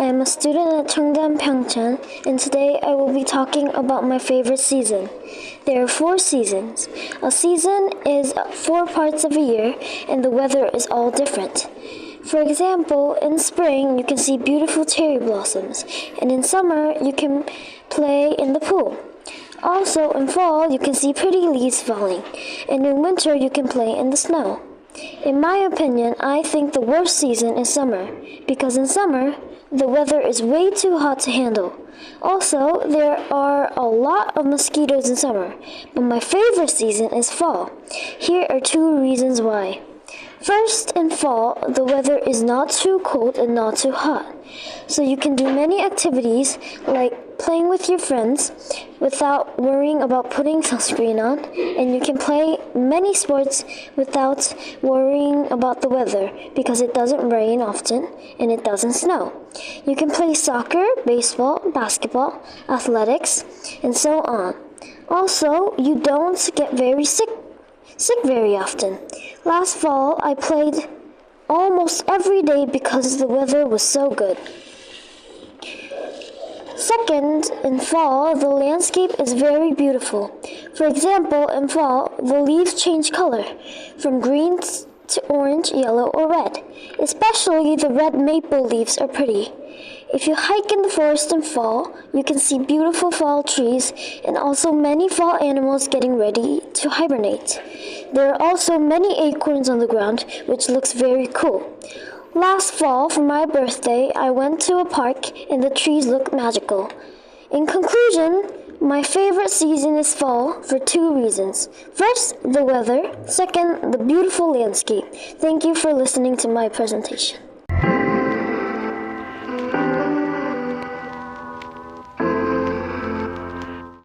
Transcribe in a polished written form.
am a student at Cheongdam Pyeongchun, and today I will be talking about my favorite season. There are 4 seasons. A season is 4 parts of a year, and the weather is all different. For example, in spring you can see beautiful cherry blossoms, and in summer you can play in the pool. Also, in fall you can see pretty leaves falling, and in winter you can play in the snow. In my opinion, I think the worst season is summer, because in summer, the weather is way too hot to handle. Also, there are a lot of mosquitoes in summer, but my favorite season is fall. Here are 2 reasons why. First, in fall, the weather is not too cold and not too hot, so you can do many activities like playing with your friends without worrying about putting sunscreen on, and you can play many sports without worrying about the weather because it doesn't rain often and it doesn't snow. You can play soccer, baseball, basketball, athletics, and so on. Also, you don't get very sick very often. Last fall, I played almost every day because the weather was so good. Second, in fall, the landscape is very beautiful. For example, in fall, the leaves change color from green to orange, yellow, or red. Especially the red maple leaves are pretty. If you hike in the forest in fall, you can see beautiful fall trees and also many fall animals getting ready to hibernate. There are also many acorns on the ground, which looks very cool. Last fall, for my birthday, I went to a park and the trees look magical. In conclusion, my favorite season is fall for 2 reasons. First, the weather. Second, the beautiful landscape. Thank you for listening to my presentation.